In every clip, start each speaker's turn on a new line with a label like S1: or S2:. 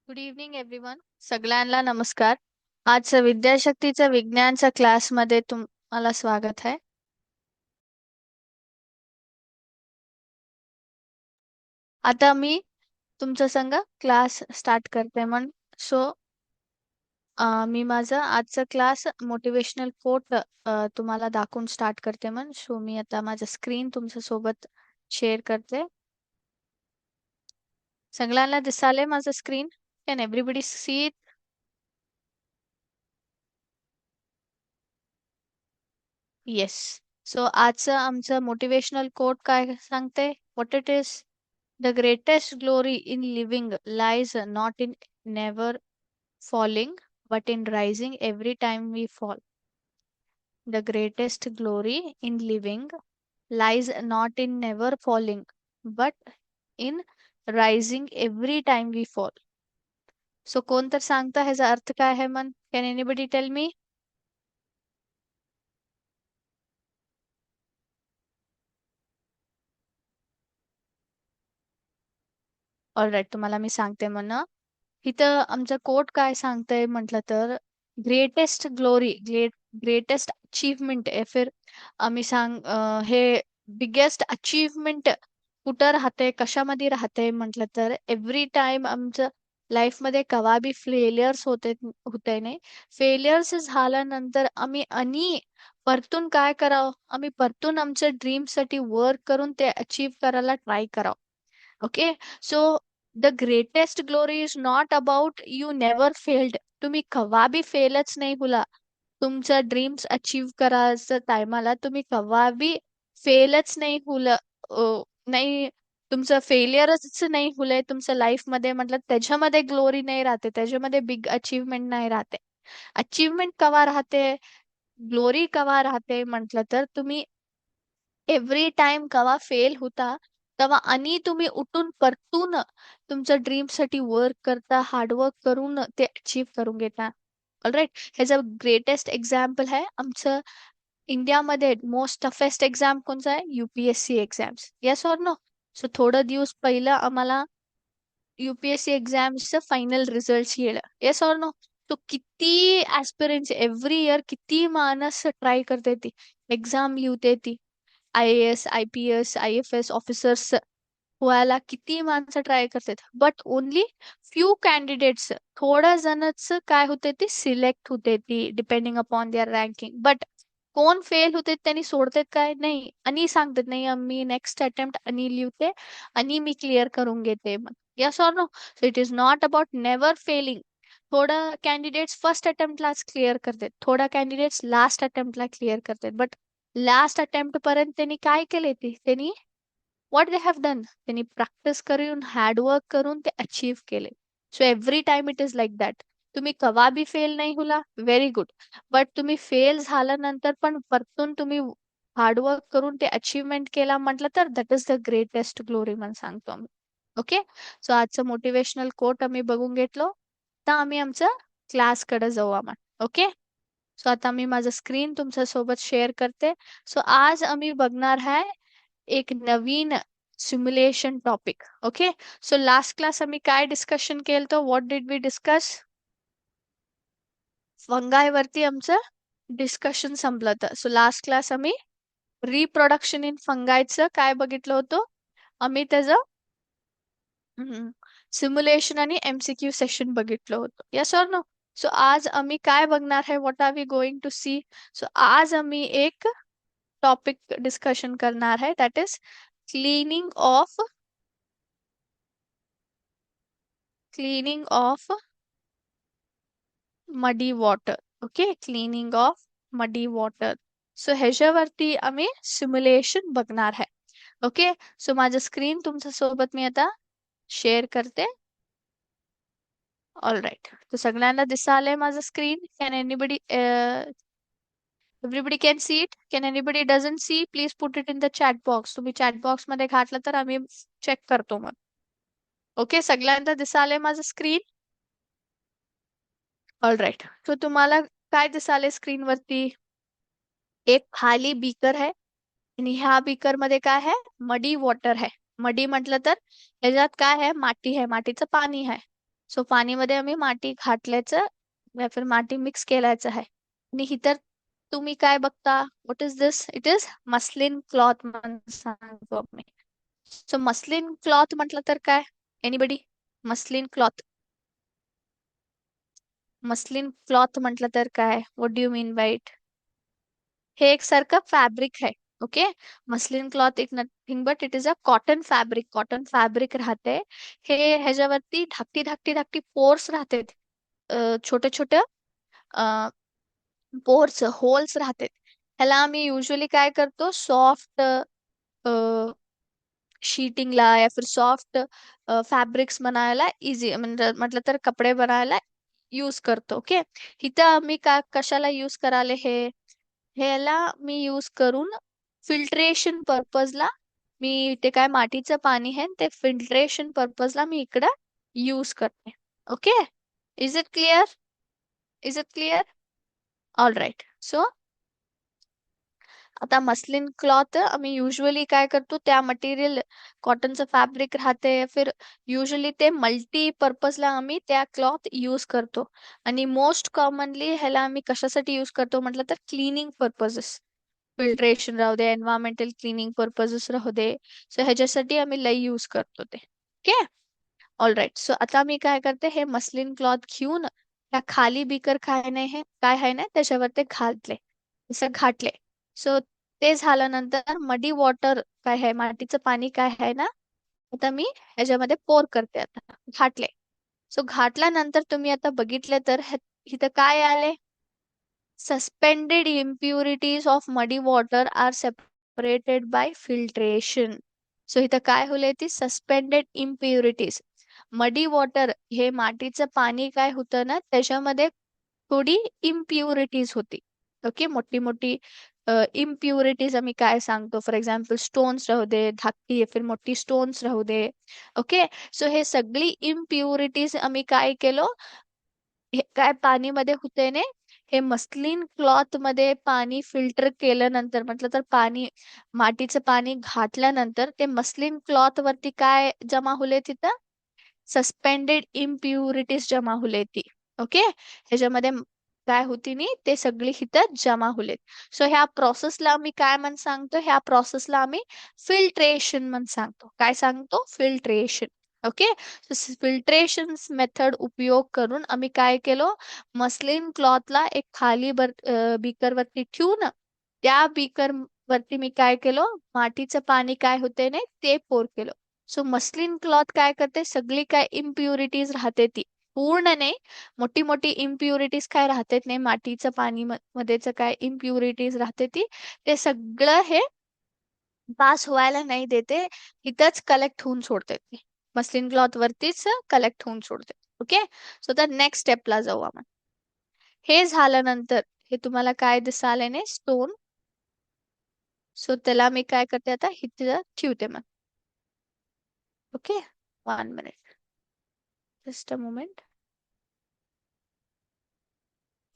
S1: Good evening everyone. सगळ्यांना नमस्कार. आज विद्याशक्तीच्या विज्ञानच्या क्लासमध्ये तुम्हाला स्वागत आहे. आता मी तुमच्या संग क्लास स्टार्ट करते सो मी माझा आजचा क्लास मोटिवेशनल कोट तुम्हाला दाखवून स्टार्ट करते सो मी आता माझं स्क्रीन तुमच्या सोबत शेअर करते. सगळ्यांना दिसाले माझं screen? Can everybody see it? Yes. So आजचं आमचं मोटिवेशनल कोट काय सांगते? What it is? The greatest glory in living lies not in never falling, but in rising every time we fall. The greatest glory in living lies not in never falling, but in rising every time we fall. So कोण तर सांगता ह्याचा अर्थ काय आहे Can anybody tell me? All right, तुम्हाला मी सांगते इथं आमचं कोट काय सांगतंय म्हटलं तर ग्रेटेस्ट ग्लोरी ग्रेटेस्ट अचीवमेंट फिर आम्ही हे बिगेस्ट अचीवमेंट कुठं राहते कशामध्ये राहते म्हटलं तर एव्हरी टाइम आमचं लाईफ मध्ये कवा बी फेलियर्स होते नाही. फेलियर्स झाल्यानंतर आम्ही आणि परतून काय करावं, आम्ही परतून आमच्या ड्रीम साठी वर्क करून ते अचीव करायला ट्राय करावं. Okay. So the greatest glory is not about you never failed. तुम्ही कवा बी फेलच नाही हुला. तुमचं ड्रीम्स अचीव करायचं टायमाला तुम्ही कवा बी फेलच नाही हुलं. नाही, तुमचं फेलियरच नाही हुलय तुमच्या लाईफ मध्ये म्हटलं त्याच्यामध्ये ग्लोरी नाही राहते, त्याच्यामध्ये बिग अचीवमेंट नाही राहते. अचीवमेंट कवा राहते, ग्लोरी कवा राहते म्हटलं तर तुम्ही एव्हरी टाइम कवा फेल होता तेव्हा आणि तुम्ही उठून परतून तुमच्या ड्रीम साठी वर्क करता, हार्डवर्क करून ते अचीव करून घेता. ऑलराईट. ह्याचं ग्रेटेस्ट एक्झाम्पल आहे आमचं इंडियामध्ये मोस्ट टफेस्ट एक्झाम कोणचा आहे? UPSC exams. Yes or no? So थोडं दिवस पहिलं आम्हाला UPSC एक्झाम्सचं फायनल रिझल्ट येईल. Yes or no? तो किती ऍस्पिरंट्स एव्हरी इयर किती माणस ट्राय करते ती एक्झाम लिहते ती IAS, IPS, IFS ऑफिसर्स व्हायला किती माणसं ट्राय करतात, बट ओनली फ्यू कॅन्डिडेट्स थोड्या जणच काय होते ती सिलेक्ट होते ती depending upon their ranking. But कोण फेल होते त्यांनी सोडतात काय नाही आणि सांगतात नाही मी नेक्स्ट अटेम्प्ट आणि लिहिते आणि मी क्लिअर करून घेते. मग yes or no? So it is not about never failing. थोडा कॅन्डिडेट्स फर्स्ट अटेम्प्टलाच क्लिअर करतात, थोडा कॅन्डिडेट्स लास्ट अटेम्प्टला क्लिअर करतात. बट लास्ट अटेम्प्ट पर्यंत त्यांनी काय केले त्यांनी व्हॉट दे हॅव डन, त्यांनी प्रॅक्टिस करून हार्डवर्क करून ते अचीव केले. So every time it is like that. तुम्ही कवा बी फेल नाही होला, व्हेरी गुड. बट तुम्ही फेल झाल्यानंतर पण परतून तुम्ही हार्डवर्क करून ते अचीवमेंट केला म्हटलं तर that is the greatest glory म्हणून सांगतो आम्ही. ओके. सो आजचं मोटिवेशनल कोट आम्ही बघून घेतलो. आता आम्ही आमच्या क्लासकडे जाऊ आम्हाला. ओके. सो आता मी माझं स्क्रीन तुमच्या सोबत शेअर करते. सो आज आम्ही बघणार आहे एक नवीन simulation topic. Okay. So last class आम्ही काय डिस्कशन केलं होतं? What did we discuss? Fungi वरती आमचं डिस्कशन संपलं होतं. सो लास्ट क्लास आम्ही रिप्रोडक्शन इन फंगायचं काय बघितलं होतं, आम्ही त्याचं सिम्युलेशन आणि MCQ सेशन बघितलं होतं. Yes or no? सो आज आम्ही काय बघणार आहे, what are we going to see? So आज आम्ही एक टॉपिक डिस्कशन करणार आहे, that is cleaning of muddy water. Okay. Cleaning of muddy water. So ह्याच्यावरती आम्ही सिम्युलेशन बघणार आहे. ओके. सो माझं स्क्रीन तुमच्या सोबत मी आता शेअर करते. All right. तर सगळ्यांना दिसालंय माझं screen? Can anybody everybody can see it? Can anybody doesn't see? Please put it in the chat box. तुम्ही चॅट बॉक्स मध्ये घातलं तर आम्ही चेक करतो मग. ओके. सगळ्यांना दिसालंय माझं स्क्रीन? All right. तर तुम्हाला काय दिसाले स्क्रीन वरती? एक खाली बीकर आहे आणि ह्या बीकर मध्ये काय आहे? मडी वॉटर आहे. मडी म्हटलं तर ह्याच्यात काय आहे? माती आहे, मातीचं पाणी आहे. सो पाणीमध्ये आम्ही माती घातल्याचं या फिर माती मिक्स केलायचं आहे. आणि इतर तुम्ही काय बघता? What is this? It is muslin cloth म्हणून सांगतो मी. सो मस्लिन क्लॉथ म्हटलं तर काय? Anybody? Muslin cloth. Muslin cloth म्हटलं तर काय? What do you mean by it? हे एक सारखं फॅब्रिक आहे. ओके. मस्लिन क्लॉथ एक nothing but it is a cotton fabric. Cotton fabric राहते. हे ह्याच्यावरती धाकटी धाकटी धाकटी पोर्स राहते. छोटे छोटे पोर्स होल्स राहते. ह्याला आम्ही युजली काय करतो? सॉफ्ट शीटिंगला या फिर सॉफ्ट फॅब्रिक्स बनायला इझी म्हणजे म्हटलं तर कपडे बनायला यूज करतो. ओके. इथं आम्ही का कशाला यूज कराले हे? ह्याला मी यूज करून फिल्ट्रेशन पर्पजला मी ते काय मातीचं पाणी आहे ते फिल्ट्रेशन पर्पजला मी इकडं यूज करते. Okay. Is it clear? Is it clear? All right. So आता मस्लिन क्लॉथ आम्ही युजली काय करतो? त्या मटेरियल कॉटनचं फॅब्रिक राहते फिर युजली ते मल्टी पर्पजला आम्ही त्या क्लॉथ यूज करतो. आणि मोस्ट कॉमनली ह्याला आम्ही कशासाठी यूज करतो म्हटलं तर क्लिनिंग पर्पजेस. फिल्ट्रेशन राहू दे, एन्व्हायरमेंटल क्लिनिंग पर्पजेस राहू दे. सो ह्याच्यासाठी आम्ही लई यूज करतो ते. ओके. All right. सो आता मी काय करते? हे मस्लिन क्लॉथ घेऊन त्या खाली बिकर काय नाही हे काय आहे ना त्याच्यावर ते घातले. असं घातले. सो ते झाल्यानंतर मडी वॉटर काय आहे मातीचं पाणी काय आहे ना आता मी ह्याच्यामध्ये पोर करते आता घातले. सो घातल्यानंतर तुम्ही आता बघितले तर इथं काय आले? Suspended impurities of muddy water are separated by filtration. So इथं काय होलंय ती सस्पेंडेड इम्प्युरिटीज. मडी वॉटर हे मातीचं पाणी काय होतं ना त्याच्यामध्ये थोडी इम्प्युरिटीज होती. ओके. मोठी मोठी इम्प्युरिटीज आम्ही काय सांगतो? फॉर एक्झाम्पल स्टोन्स राहू दे, धाकटी या फिर मोठी स्टोन्स राहू दे. ओके. सो हे सगळी इम्प्युरिटीज आम्ही काय केलो? हे काय पाणीमध्ये होते ने हे मस्लिन क्लॉथ मध्ये पाणी फिल्टर केल्यानंतर म्हटलं तर पाणी मातीचं पाणी घातल्यानंतर ते मस्लिन क्लॉथ वरती काय जमा होले तिथं? सस्पेंडेड इम्प्युरिटीज जमा होले ती. ओके. ह्याच्यामध्ये काय होती नी ते सगळी इथं जमा होलेत. सो ह्या प्रोसेसला आम्ही काय म्हणून सांगतो? ह्या प्रोसेसला आम्ही फिल्ट्रेशन म्हणून सांगतो. काय सांगतो? फिल्ट्रेशन. ओके. फिल्ट्रेशन मेथड उपयोग करून आम्ही काय केलो? मस्लिन क्लॉथला एक खाली बीकर वरती ठेवून त्या बीकर वरती मी काय केलो? मातीचं पाणी काय होते ने ते पोर केलो. सो मस्लिन क्लॉथ काय करते? सगळी काय इम्प्युरिटीज राहते ती पूर्ण नाही. मोठी मोठी इम्प्युरिटीज काय राहते नाही मातीचं पाणी मध्येच काय इम्प्युरिटीज राहते ती ते सगळं हे पास व्हायला नाही देते. इथंच कलेक्ट होऊन सोडते ते. मस्लिन क्लॉथ वरतीच कलेक्ट होऊन सोडते. ओके. सो तर नेक्स्ट स्टेपला जाऊ आपण. हे झाल्यानंतर हे तुम्हाला काय दिसाले ने स्टोन. सो त्याला मी काय करते आता इथे ठेवते मग. Okay. 1 minute. Just a moment.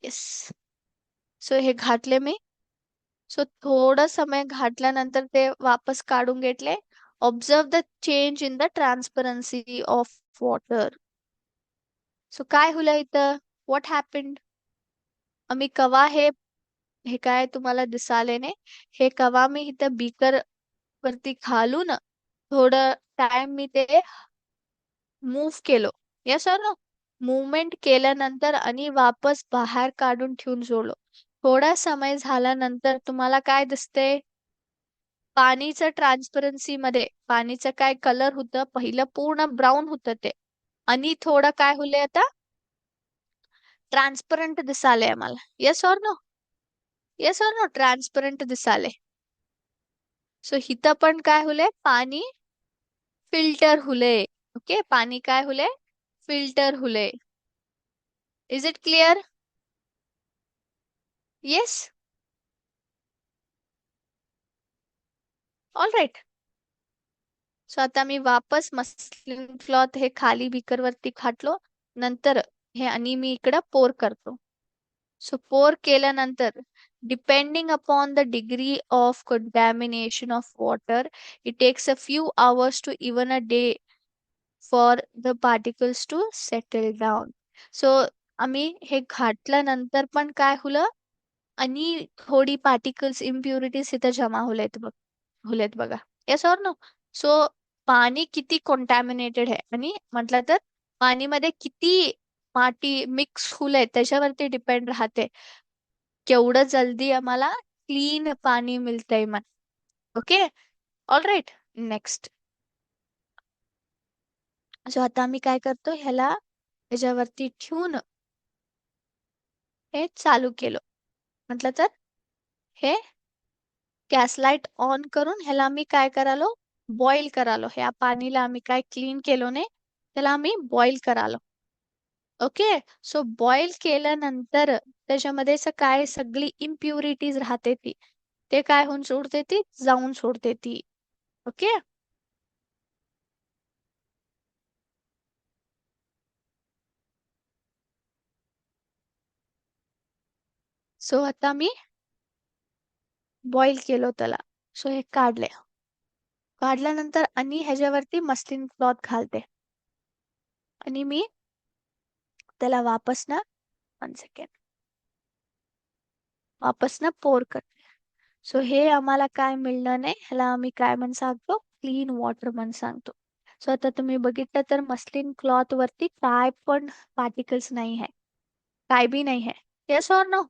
S1: Yes. So हे घातले मी. सो थोडा समय घातल्यानंतर ते वापस काढून घेतले. Observe the change in the transparency of water. So काय होलं इथं? What happened? आम्ही कवा हे हे काय तुम्हाला दिसाले ने हे कवा मी इथं बीकर वरती घालून थोडं टाइम मी ते मूव्ह केलो. यस और नो? मुवमेंट केल्यानंतर आणि वापस बाहेर काढून ठेवून सोडलो. थोडा समय झाल्यानंतर तुम्हाला काय दिसते? पाणीचं ट्रान्सपरन्सी मध्ये पाणीचं काय कलर होतं? पहिलं पूर्ण ब्राऊन होतं ते. आणि थोडं काय होलंय आता? ट्रान्सपरंट दिसाले आम्हाला. येस और नो? येस और नो? ट्रान्सपरंट दिसाले. सो इथं पण काय होलंय? पाणी फिल्टर हुले. ओके. पाणी काय हुले? फिल्टर हुले. Is it clear? Yes. All right. So आता मी वापस मस्लिन क्लॉथ हे खाली बीकर वरती घातलो. नंतर हे आणि मी इकडं पोर करतो. सो पोर केल्यानंतर depending upon the degree of contamination of water, it takes a few hours to even a day for the particles to settle down. So आम्ही हे घातल्यानंतर पण काय होलं, आणि थोडी पार्टिकल्स इम्प्युरिटीज इथं जमा होलेत बघा. Yes or no? सो पाणी किती कॉन्टॅमिनेटेड आहे आणि म्हटलं तर पाणीमध्ये किती माती मिक्स होलंय त्याच्यावरती डिपेंड राहते केवढं जल्दी आम्हाला क्लीन पाणी मिळतंय मग. Okay, all right. Next. So आता आम्ही काय करतो, ह्याला ह्याच्यावरती ठेवून हे चालू केलं. म्हटलं तर हे गॅस लाईट ऑन करून ह्याला आम्ही काय करालो, बॉईल करालो. ह्या पाणीला आम्ही काय क्लीन केलो नाही, त्याला आम्ही बॉईल करालो. ओके. सो बॉईल केल्यानंतर त्याच्यामध्ये काय सगळी इम्प्युरिटीज राहते ती, ते काय होऊन सोडते, ती जाऊन सोडते ती. ओके. सो आता मी बॉईल केलो त्याला. सो हे काढले. काढल्यानंतर आणि ह्याच्यावरती मस्लिन क्लॉथ घालते आणि मी त्याला वापस ना, 1 सेकंड, वापस ना पोर करते. सो हे आम्हाला काय मिळणं नाही, ह्याला आम्ही काय म्हणून सांगतो, क्लीन वॉटर म्हणून सांगतो. सो आता तुम्ही बघितलं तर मस्लिन क्लॉथ वरती काय पण पार्टिकल्स नाही आहे, काय बी नाही आहे. Yes or no?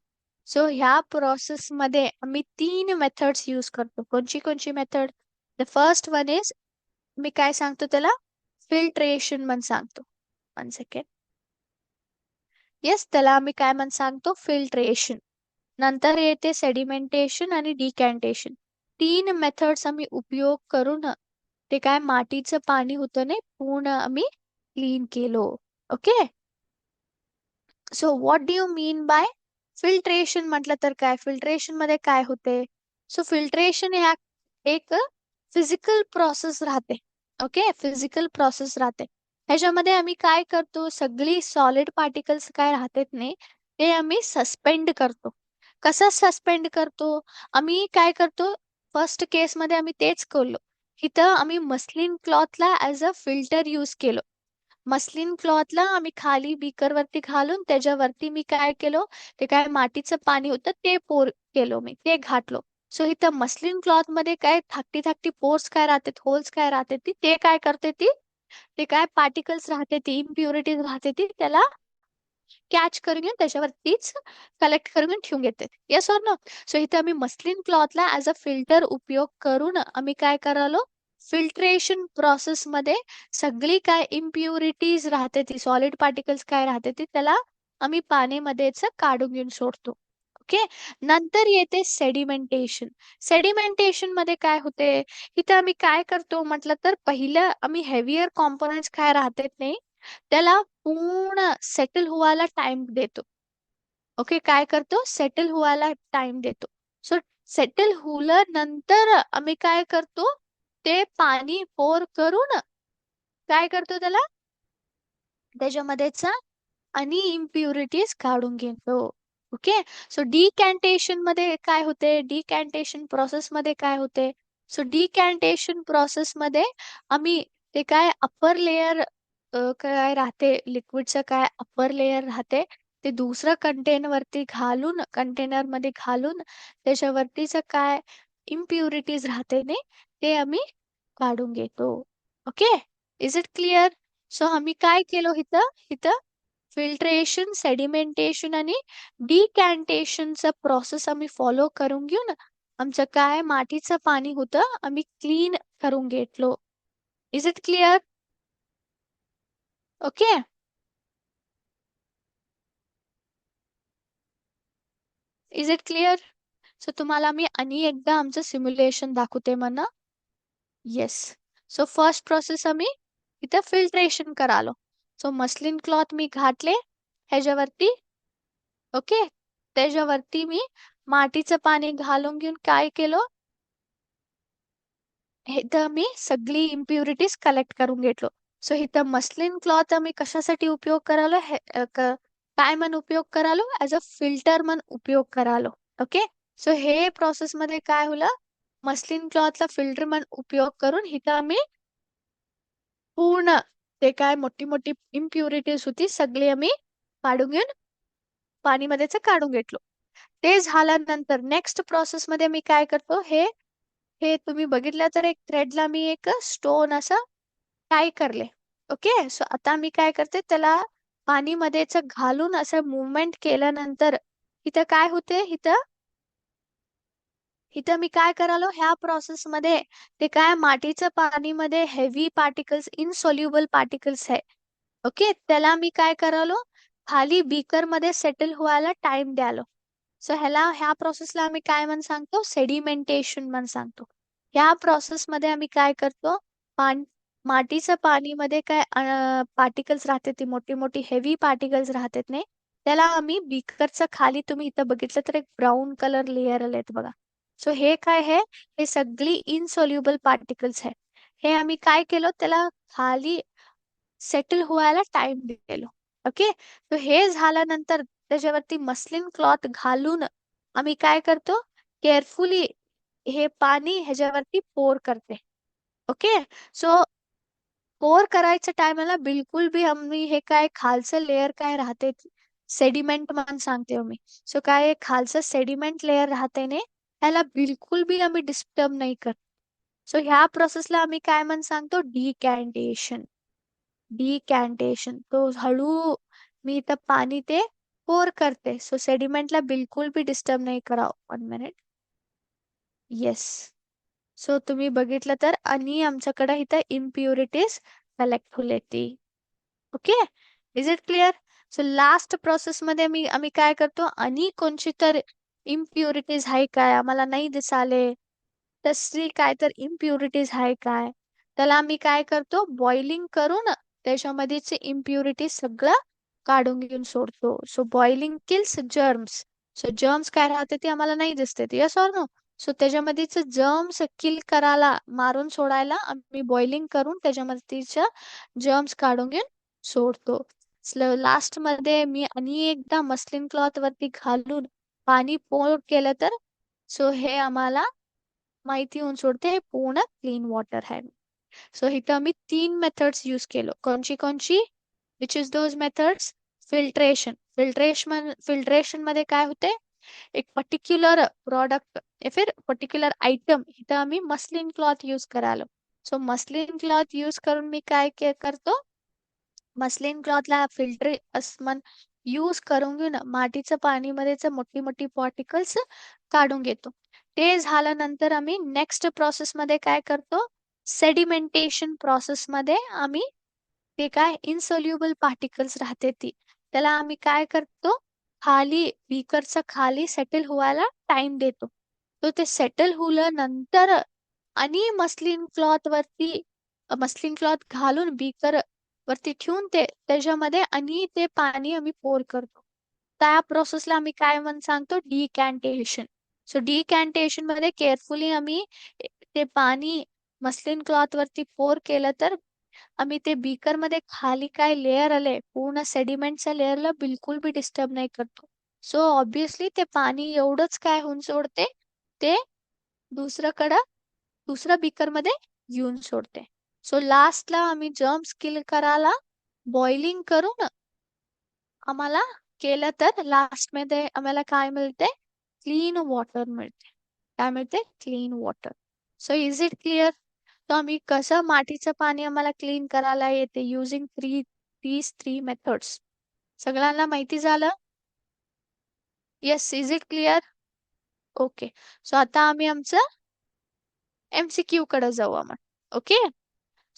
S1: सो ह्या प्रोसेस मध्ये आम्ही 3 मेथड्स यूज करतो. कोणची कोणची method? The first one is, मी काय सांगतो त्याला, फिल्ट्रेशन म्हणून सांगतो. 1 सेकंड. येस, त्याला आम्ही काय म्हणून सांगतो, फिल्ट्रेशन. नंतर येते सेडिमेंटेशन आणि डिकॅन्टेशन. 3 मेथड्स आम्ही उपयोग करून ते काय मातीचं पाणी होतं नाही पूर्ण आम्ही क्लीन केलो. Okay. So what do you mean by filtration? म्हटलं तर काय, फिल्ट्रेशन मध्ये काय होते? सो फिल्ट्रेशन ह्या एक फिजिकल प्रोसेस राहते. ओके, फिजिकल प्रोसेस राहते. ह्याच्यामध्ये आम्ही काय करतो, सगळी सॉलिड पार्टिकल्स काय राहतात नाही, ते आम्ही सस्पेंड करतो. कसं सस्पेंड करतो? आम्ही काय करतो, फर्स्ट केस मध्ये आम्ही तेच केलो. इथं आम्ही मस्लिन क्लॉथला ऍज अ फिल्टर यूज केलो. मस्लिन क्लॉथला आम्ही खाली बीकर वरती घालून त्याच्यावरती मी काय केलो, ते काय मातीचं पाणी होतं ते पोर केलो, मी ते घातलो. सो इथं मस्लिन क्लॉथ मध्ये काय धाकटी धाकटी पोर्स काय राहते, होल्स काय राहते, ती ते काय करते, ती ते काय पार्टिकल्स राहते, ती इम्प्युरिटीज राहते, ती त्याला कॅच करून घेऊन त्याच्यावरतीच कलेक्ट करून ठेवून घेते. Yes or no? सो इथे आम्ही मस्लिन क्लॉथला ऍज अ फिल्टर उपयोग करून आम्ही काय करालो, फिल्ट्रेशन प्रोसेस मध्ये सगळी काय इम्प्युरिटीज राहते, ती सॉलिड पार्टिकल्स काय राहते, ती त्याला आम्ही पाण्यामध्येच काढून घेऊन सोडतो. ओके. नंतर येते सेडिमेंटेशन. सेडिमेंटेशन मध्ये काय होते, इथं आम्ही काय करतो म्हटलं तर, पहिलं आम्ही हेवियर कॉम्पोनंट्स काय राहते नाही, त्याला पूर्ण सेटल व्हायला टाइम देतो. ओके, काय करतो, सेटल व्हायला टाइम देतो. सो सेटल नंतर आम्ही काय करतो, ते पाणी पोर करून काय करतो, त्याला त्याच्यामध्येच आणि इम्प्युरिटीज काढून घेतो. ओके. सो डिकॅन्टेशन मध्ये काय होते, डिकॅन्टेशन प्रोसेस मध्ये काय होते, सो डिकॅन्टेशन प्रोसेस मध्ये आम्ही ते काय अप्पर लेयर, काय राहते लिक्विडचं, काय अप्पर लेयर राहते, ते दुसरं कंटेनर मध्ये घालून त्याच्यावरतीच काय इम्प्युरिटीज राहते ने, ते आम्ही काढून घेतो. Okay. Is it clear? So आम्ही काय केलो इथं, इथं फिल्ट्रेशन, सेडिमेंटेशन आणि डिकॅन्टेशनचा प्रोसेस आम्ही फॉलो करून घेऊन आमचं काय मातीचं पाणी होतं आम्ही क्लीन करून घेतलो. Is it clear? Okay. Is it clear? So तुम्हाला मी आणि एकदा आमचं सिम्युलेशन दाखवते म्हणा. येस. सो फर्स्ट प्रोसेस आम्ही इथं फिल्ट्रेशन करालो. सो मस्लिन क्लॉथ मी घातले ह्याच्यावरती. ओके. त्याच्यावरती मी मातीचं पाणी घालून घेऊन काय केलं, इथं मी सगळी इम्प्युरिटीज कलेक्ट करून घेतलो. सो इथं मस्लिन क्लॉथ आम्ही कशासाठी उपयोग करालो, काय म्हणून उपयोग करालो, ऍज अ फिल्टर म्हणून उपयोग करालो. ओके. सो हे प्रोसेस मध्ये काय होलं, मस्लिन क्लॉथला फिल्टर म्हणून उपयोग करून इथं आम्ही पूर्ण ते काय मोठी मोठी इम्प्युरिटीज होती सगळी आम्ही काढून घेऊन पाणीमध्येच काढून घेतलो. ते झाल्यानंतर नेक्स्ट प्रोसेस मध्ये मी काय करतो, हे हे तुम्ही बघितलं तर एक थ्रेडला मी एक स्टोन असं टाय करले. ओके, सो आता मी काय करते, त्याला पाणीमध्येच घालून असं मुवमेंट केल्यानंतर इथं काय होते, इथं इथं मी काय करालो, ह्या प्रोसेस मध्ये ते काय मातीचं पाणीमध्ये हेवी पार्टिकल्स, इनसोल्युबल पार्टिकल्स आहे. ओके, त्याला मी काय करालो, खाली बीकर मध्ये सेटल व्हायला टाइम द्यालो. सो ह्या प्रोसेसला आम्ही काय म्हणून सांगतो, सेडिमेंटेशन म्हणून सांगतो. ह्या प्रोसेस मध्ये आम्ही काय करतो, पान मातीचं पाणीमध्ये काय पार्टिकल्स राहते, ती मोठी मोठी हेवी पार्टिकल्स राहतात नाही, त्याला आम्ही बीकरचं खाली तुम्ही इथं बघितलं तर एक ब्राऊन कलर लेयर आलेत बघा. सो हे काय आहे, हे सगळी इनसोल्युबल पार्टिकल्स आहे. हे आम्ही काय केलं, त्याला खाली सेटल व्हायला टाइम दिलेलो. ओके, तर हे झाल्यानंतर त्याच्यावरती मस्लिन क्लॉथ घालून आम्ही काय करतो, केअरफुली हे पाणी ह्याच्यावरती पोर करते. ओके, सो पोर करायच्या टायमाला बिलकुल बी आम्ही हे काय खालचं लेअर काय राहते, सेडिमेंट म्हणून सांगते मी. सो काय खालचं सेडिमेंट लेअर राहते ने, ह्याला बिलकुल बी आम्ही डिस्टर्ब नाही करत. सो ह्या प्रोसेसला आम्ही काय म्हणून सांगतो, डिकॅन्टेशन. डिकॅन्टेशन तो हळू मी इथं पाणी ते पोर करते. सो सेडिमेंटला बिलकुल बी डिस्टर्ब नाही करावं. 1 मिनिट. येस. सो तुम्ही बघितलं तर आणि आमच्याकडे इथं इम्प्युरिटीज कलेक्ट होले ती. Okay, is it clear? So last process मध्ये आम्ही काय करतो, आणि कोणची तर इम्प्युरिटीज आहे काय आम्हाला नाही दिसाले, तशी काय तर इम्प्युरिटीज आहे काय, त्याला आम्ही काय करतो, बॉइलिंग करून त्याच्यामध्येचे इम्प्युरिटीज सगळं काढून घेऊन सोडतो. So boiling kills germs. So germs काय राहते ते आम्हाला नाही दिसते, यस ऑर नो? सो त्याच्यामध्येच जर्म्स किल करायला, मारून सोडायला आम्ही बॉइलिंग करून त्याच्यामध्येच्या जर्म्स काढून घेऊन सोडतो. लास्ट मध्ये मी आणि एकदा मस्लिन क्लॉथ वरती घालून पाणी पोर केलं तर सो हे आम्हाला माहिती होऊन सोडते, हे पूर्ण क्लीन वॉटर आहे. सो इथं आम्ही 3 मेथड्स यूज केलो. कोणची कोणची? Which is those methods? Filtration. Filtration मध्ये काय होते, एक पर्टिक्युलर प्रोडक्ट या फिर पर्टिक्युलर आइटम इथं आम्ही मस्लिन क्लॉथ यूज करालो. सो मस्लिन क्लॉथ यूज करून मी काय करतो, मस्लिन क्लॉथला फिल्टर असमन यूज करून घेऊन मातीचं पाणीमध्येच मोठी मोठी पार्टिकल्स काढून घेतो. ते झाल्यानंतर आम्ही नेक्स्ट प्रोसेस मध्ये काय करतो, सेडिमेंटेशन प्रोसेस मध्ये आम्ही ते काय इनसोल्युबल पार्टिकल्स राहते ती, त्याला आम्ही काय करतो, खाली बीकरचा खाली सेटल व्हायला टाइम देतो. तो ते सेटल नंतर आणि मस्लिन क्लॉथ घालून बीकर वरती ठेवून ते त्याच्यामध्ये आणि ते पाणी आम्ही पोर करतो. त्या प्रोसेसला आम्ही काय म्हणून सांगतो, डिकॅन्टेशन. सो डिकॅन्टेशन मध्ये केअरफुली आम्ही ते पाणी मस्लिन क्लॉथ वरती पोर केलं तर आम्ही ते बीकर मध्ये खाली काय लेअर आले, पूर्ण सेडिमेंटच्या लेअरला बिलकुल बी डिस्टर्ब नाही करतो. सो ऑब्विसली ते पाणी एवढंच काय होऊन सोडते, ते दुसऱ्याकडं दुसऱ्या बीकर मध्ये येऊन सोडते. सो लास्टला आम्ही जर्म्स किल करायला बॉइलिंग करून आम्हाला केलं तर लास्ट मध्ये आम्हाला काय मिळते, क्लीन वॉटर मिळते. काय मिळते? Clean water. So is it clear? तर आम्ही कसं मातीचं पाणी आम्हाला क्लीन करायला येते युजिंग थ्री मेथड्स. सगळ्यांना माहिती झालं? Yes, is it clear? Okay, so आता आम्ही आमचं MCQ कडे जाऊ आपण. ओके,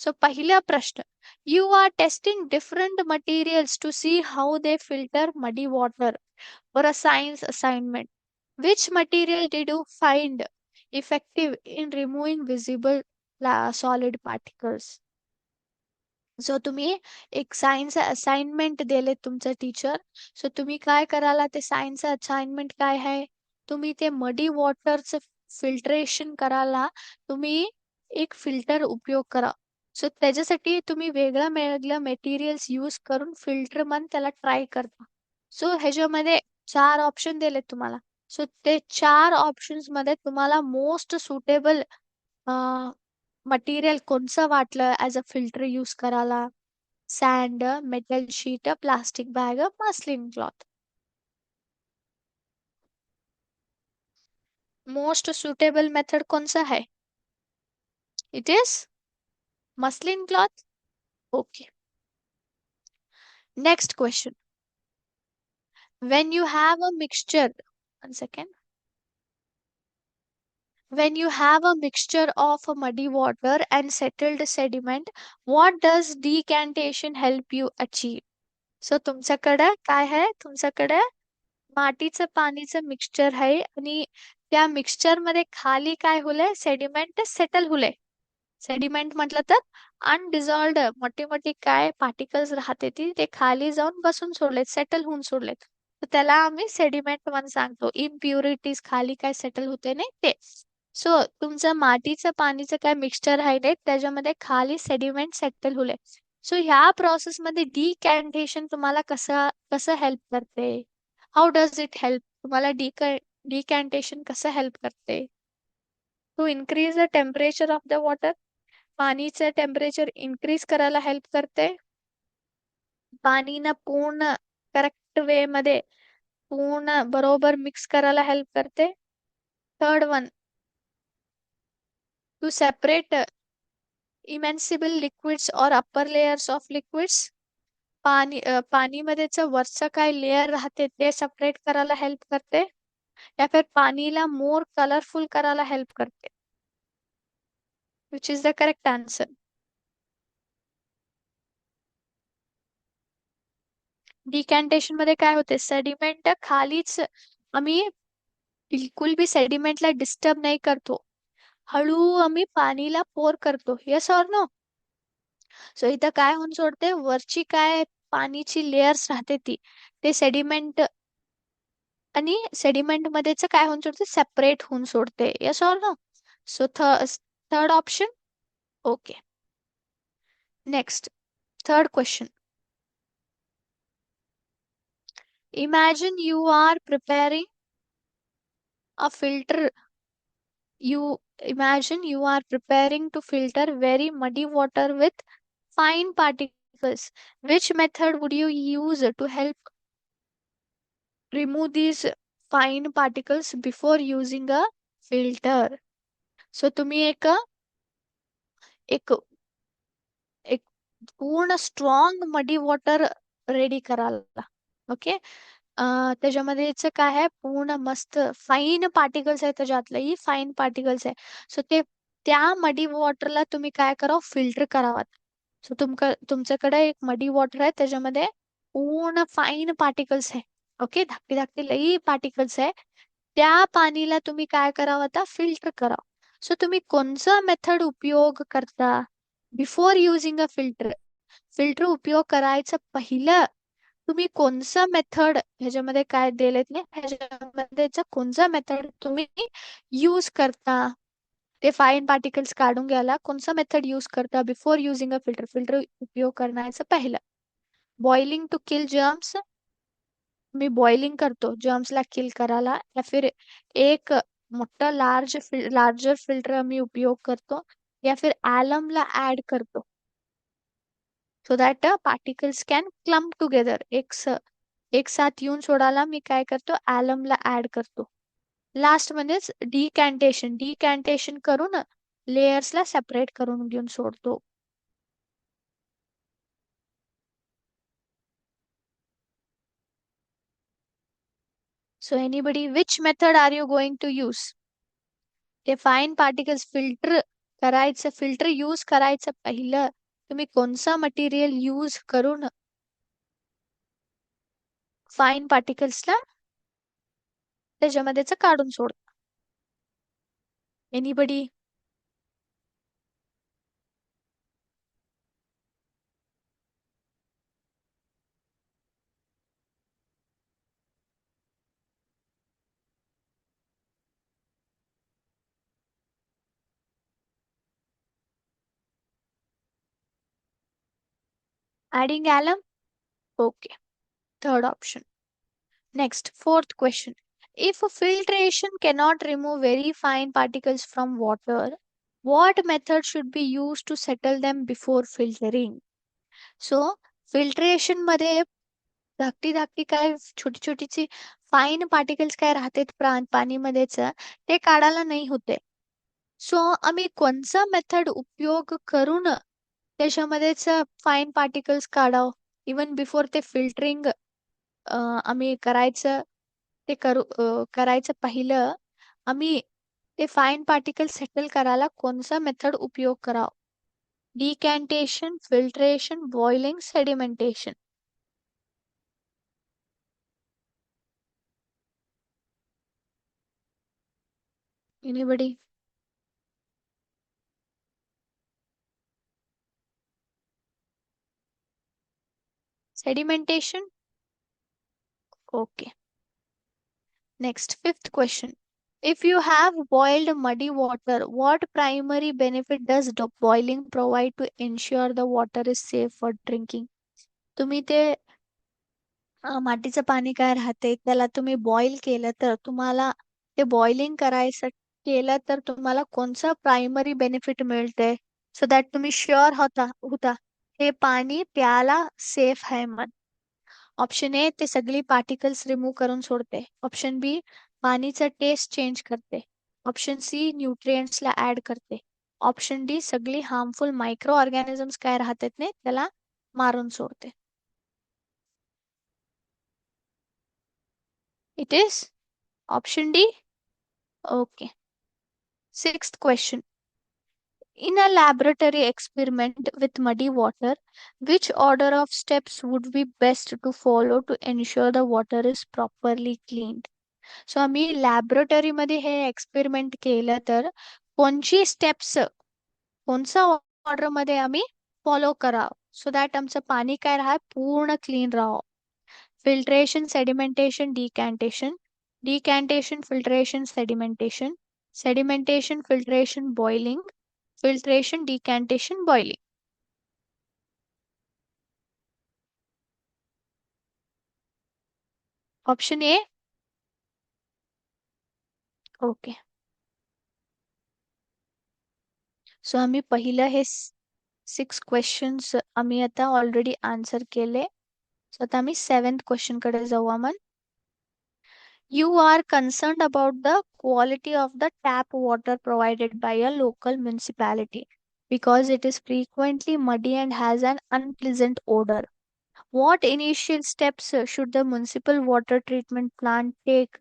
S1: सो पहिला प्रश्न, you are testing different materials to see how they filter muddy water for a science assignment. Which material did you find effective in removing visible solid particles? So तुम्ही एक science assignment दिले तुमचं teacher. So तुम्ही काय कराला, ते science assignment काय आहे, तुम्ही ते मडी वॉटरचं फिल्ट्रेशन करायला तुम्ही एक फिल्टर उपयोग करा. सो त्याच्यासाठी तुम्ही वेगळं वेगळं मटेरियल्स यूज करून फिल्टर मन त्याला ट्राय करता. सो ह्याच्यामध्ये 4 ऑप्शन दिले तुम्हाला. सो ते 4 ऑप्शन्स मध्ये तुम्हाला मोस्ट सुटेबल मटेरियल कोणचं वाटलं ॲज अ फिल्टर यूज करायला, sand, metal sheet, plastic bag, muslin cloth. Most suitable method कौन सा है? It is muslin cloth. Okay. Next question. When you have a mixture, one second. When you have a mixture of muddy water and settled sediment, what does decantation help you achieve? So तुमच्याकडे काय आहे? तुमच्याकडे मातीचं पाणीचं mixture आहे आणि त्या mixture मध्ये खाली काय होलंय? सेडिमेंट सेटल होलंय. सेडिमेंट म्हटलं तर अनडिझॉल्व्ड मोठी मोठी काय पार्टिकल्स राहते ते खाली जाऊन बसून सोडलेत, सेटल होऊन सोडलेत. तर त्याला आम्ही सेडिमेंट म्हणून सांगतो. इम्प्युरिटीज खाली काय सेटल होते नाही ते. सो तुमचं मातीचं पाणीचं काय मिक्सचर आहे नाही त्याच्यामध्ये खाली सेडिमेंट सेटल होले. सो ह्या प्रोसेस मध्ये डिकॅन्टेशन तुम्हाला कसं कसं हेल्प करते? How does it help? तुम्हाला डिकॅन्टेशन कसं हेल्प करते? To increase the temperature of the water. पाणीचं टेम्परेचर इन्क्रीज करायला हेल्प करते. पाणीनं पूर्ण करेक्ट वे मध्ये पूर्ण बरोबर मिक्स करायला हेल्प करते. Third one, to separate immiscible liquids और अपर लेयर्स ऑफ लिक्विड्स. पाणीमध्येच वरचं काय लेयर राहते ते सेपरेट करायला हेल्प करते या फिर पाणीला मोर कलरफुल करायला हेल्प करते. Which is the correct answer? Decantation मध्ये काय होते? सेडिमेंट खालीच आम्ही बिलकुल भी सेडिमेंटला डिस्टर्ब नाही करतो. हळू आम्ही पाणीला पोर करतो. Yes or no? सो इथं काय होऊन सोडते? वरची काय पाणीची लेयर्स राहते ती ते सेडिमेंट आणि सेडिमेंट मध्येच काय होऊन सोडते? सेपरेट होऊन सोडते. Yes or no? So third option. Okay. Next, third question. Imagine you are preparing a filter. You imagine you are preparing to filter very muddy water with fine particles. Which method would you use to help remove these fine particles before using a filter? So तुम्ही एक एक एक पूर्ण strong मडी water ready करायला. Okay. त्याच्यामध्ये काय आहे? पूर्ण मस्त फाईन पार्टिकल्स आहे, त्याच्यातलंही फाईन पार्टिकल्स आहे. सो ते त्या मडी वॉटरला तुम्ही काय करावं? फिल्टर करावं. सो तुमच्याकडे एक मडी वॉटर आहे त्याच्यामध्ये पूर्ण फाईन पार्टिकल्स आहे. ओके. धाकटे धाकटे लई पार्टिकल्स आहे. त्या पाणीला तुम्ही काय करावं? आता फिल्टर करावं. सो तुम्ही कोणचं मेथड उपयोग करता before using a filter? Filter उपयोग करायचं पहिलं तुम्ही कोणचं मेथड ह्याच्यामध्ये काय दिलेत नाही ह्याच्यामध्ये कोणचा मेथड तुम्ही यूज करता? ते फाईन पार्टिकल्स काढून घ्यायला कोणचा मेथड यूज करता before using a filter? Filter उपयोग करण्याचं पहिलं. Boiling to kill germs. मी बॉइलिंग करतो जर्म्सला किल करायला या फिर एक मोठा लार्जर फिल्टर मी उपयोग करतो या फिर ॲलमला ऍड करतो so that particles can clump together. एक साथ येऊन सोडायला मी काय करतो? ॲलमला ऍड करतो. लास्ट म्हणजेच डिकॅन्टेशन करून लेयर्सला सेपरेट करून घेऊन सोडतो. So anybody, which method are you going to use? ते फाईन पार्टिकल्स फिल्टर यूज करायचं पहिलं तुम्ही कोणचं मटेरियल यूज करून फाईन पार्टिकल्सला त्याच्यामध्येच काढून सोड. Anybody? Adding alum? Okay. Third option. Next, fourth question. If filtration cannot remove very fine particles from water, what method should be used to settle them before filtering? So filtration मध्ये धाकटी धाकटी काय छोटी छोटीची fine particles काय राहते पाणीमध्येच ते काढायला नाही होते. सो आम्ही कोणचा मेथड उपयोग करून त्याच्यामध्येच फाईन पार्टिकल्स काढाव इवन बिफोर ते फिल्टरिंग आम्ही करायचं पहिलं आम्ही ते फाईन पार्टिकल सेटल करायला कोणचा मेथड उपयोग करावा. Decantation, filtration, boiling, sedimentation. Anybody? Sedimentation? Okay. Next, fifth question. If you have boiled muddy water, what primary benefit does the boiling provide to ensure the water is safe for drinking? तुम्ही ते मातीचं पाणी काय राहते त्याला तुम्ही boil केलं तर तुम्हाला ते बॉइलिंग करायचं केलं तर तुम्हाला कोणचं प्रायमरी बेनिफिट मिळते सो दॅट तुम्ही शुअर होता हे पाणी प्यायला सेफ आहे म्हणून. ऑप्शन ए ते सगळी पार्टिकल्स रिमूव्ह करून सोडते. ऑप्शन बी पाणीचा टेस्ट चेंज करते. ऑप्शन सी न्यूट्रिएंट्सला ऍड करते. ऑप्शन डी सगळी हार्मफुल मायक्रो ऑर्गॅनिझम्स काय राहतात ने त्याला मारून सोडते. It is option D. Okay. Sixth question. In a laboratory experiment with muddy water, which order of steps would be best to follow to ensure the water is properly cleaned? So आम्ही laboratory मध्ये हे experiment केलं तर कोणची steps कोणत्या order मध्ये आम्ही follow करावं सो दॅट आमचं पाणी काय राहा पूर्ण क्लीन राहावं. Filtration, sedimentation, decantation, decantation, filtration, sedimentation, sedimentation, filtration, boiling, filtration, decantation, boiling. Option A. Okay. So आम्ही पहिलं हे 6 क्वेश्चन्स आम्ही आता ऑलरेडी आन्सर केले. सो आता आम्ही 7th क्वेश्चन कडे जाऊ आपण. You are concerned about the quality of the tap water provided by a local municipality because it is frequently muddy and has an unpleasant odor. What initial steps should the municipal water treatment plant take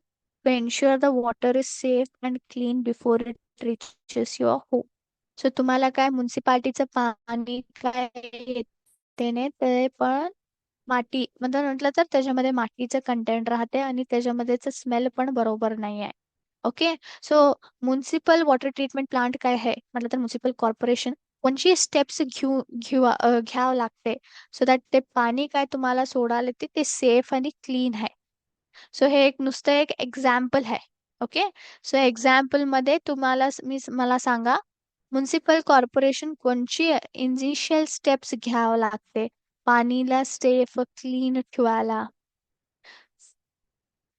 S1: to ensure the water is safe and clean before it reaches your home? So तुम्हाला काय म्युन्सिपाल्टीचं पाणी काय येते ने ते पण माती म्हणजे म्हटलं तर त्याच्यामध्ये मातीचं कंटेंट राहते आणि त्याच्यामध्येच स्मेल पण बरोबर नाही आहे. Okay. So municipal water treatment plant काय आहे म्हटलं तर म्युन्सिपल कॉर्पोरेशन कोणची स्टेप्स घ्यावं लागते सो दॅट ते पाणी काय तुम्हाला सोडायला ते सेफ आणि क्लीन आहे. सो हे एक नुसतं एक एक्झाम्पल आहे. ओके. सो एक्झाम्पल मध्ये मला सांगा म्युन्सिपल कॉर्पोरेशन कोणची इनिशियल स्टेप्स घ्यावं लागते पाणीला सेफ क्लीन ठेवायला.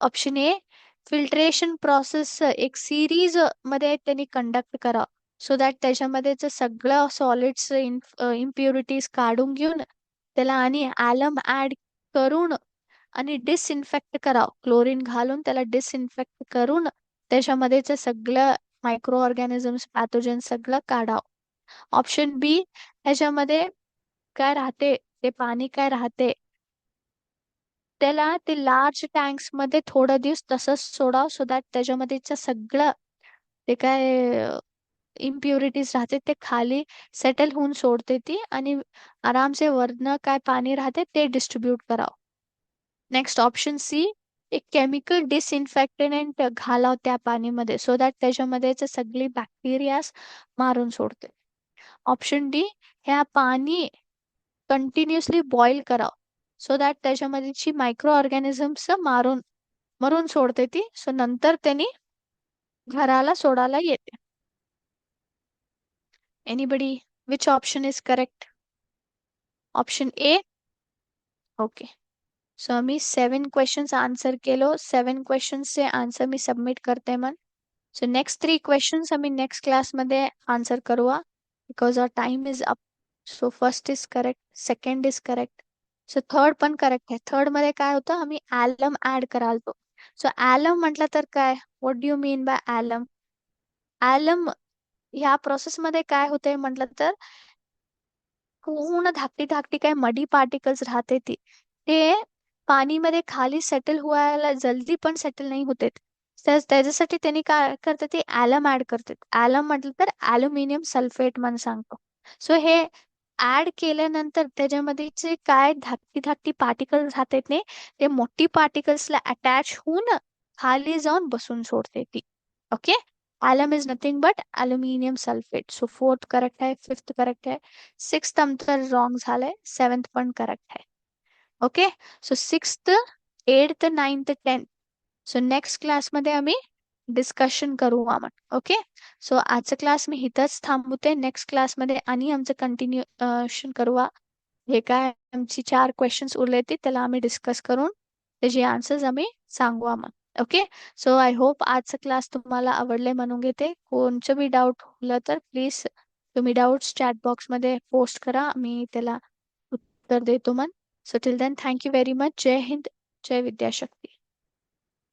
S1: ऑप्शन ए फिल्ट्रेशन प्रोसेस एक सिरीज मध्ये त्यांनी कंडक्ट करा सो दॅट त्याच्यामध्ये सगळं सॉलिड्स इम्प्युरिटीज काढून घेऊन त्याला आणि ॲलम ऍड करून आणि डिसइन्फेक्ट करा क्लोरीन घालून त्याला डिसइन्फेक्ट करून त्याच्यामध्येच सगळं मायक्रो ऑर्गॅनिझम्स पॅथोजन सगळं काढाव. ऑप्शन बी ह्याच्यामध्ये काय राहते ते पाणी काय राहते त्याला ते लार्ज टँक्स मध्ये थोडा दिवस तसंच सोडाव सो दॅट त्याच्यामध्येच सगळं ते काय इम्प्युरिटीज राहते ते खाली सेटल होऊन सोडते ती आणि आरामसे वरनं काय पाणी राहते ते डिस्ट्रीब्यूट करावं. नेक्स्ट ऑप्शन सी एक केमिकल डिसइन्फेक्टंट घालाव त्या पाणीमध्ये सो दॅट त्याच्यामध्येच सगळी बॅक्टेरियाज मारून सोडते. ऑप्शन डी ह्या पाणी कंटिन्युअसली बॉईल करावं सो दॅट त्याच्यामध्येची मायक्रो ऑर्गॅनिझम्स मरून सोडते ती सो नंतर त्यांनी घराला सोडायला येते. Anybody which option is correct? Option A. Okay. So आम्ही 7 क्वेश्चन्स आन्सर केलो. 7 क्वेश्चन्सचे आन्सर मी सबमिट करते मन. सो नेक्स्ट 3 क्वेश्चन्स आम्ही नेक्स्ट क्लासमध्ये आन्सर करूया because our time is up. So first is correct, second is correct. So third पण correct आहे. Third मध्ये काय होतं, आम्ही ॲलम ऍड करालतो. सो ॲलम म्हटलं तर काय, what do you mean by ॲलम? ॲलम ह्या प्रोसेसमध्ये काय होतंय म्हटलं तर, पूर्ण धाकटी धाकटी काय मडी पार्टिकल्स राहते ती, ते पाणीमध्ये खाली सेटल व्हायला जल्दी पण सेटल नाही होते. त्याच्यासाठी त्यांनी काय करतात, ते ॲलम ऍड करतात. ॲलम म्हटलं तर ॲल्युमिनियम सल्फेट म्हणून सांगतो. सो हे ऍड केल्यानंतर त्याच्यामध्ये जे काय धाकटी धाकटी पार्टिकल्स राहतात ने, ते मोठी पार्टिकल्सला अटॅच होऊन खाली जाऊन बसून सोडते ती. Okay. ॲलम is nothing but aluminium sulphate. So fourth correct आहे, फिफ्थ करेक्ट आहे, सिक्स्थ आमचं रॉंग झालंय, सेवन्थ पण करेक्ट आहे. Okay. So sixth, eighth, ninth, tenth, so next क्लासमध्ये आम्ही डिस्कशन करू आपण. ओके. सो आजचा क्लास मी इथंच थांबवते. नेक्स्ट क्लासमध्ये आणि आमचं कंटिन्युएशन करू. हे काय आमची 4 क्वेश्चन्स उरले ते त्याला आम्ही डिस्कस करून त्याचे आन्सर्स आम्ही सांगू आम्हाला. ओके. सो आय होप आजचा क्लास तुम्हाला आवडले म्हणून घेते. कोणचं बी डाऊट उरलं तर प्लीज तुम्ही डाऊट्स चॅट बॉक्समध्ये पोस्ट करा. मी त्याला उत्तर देतो मन. So till then thank you very much. जय हिंद, जय विद्याशक्ती.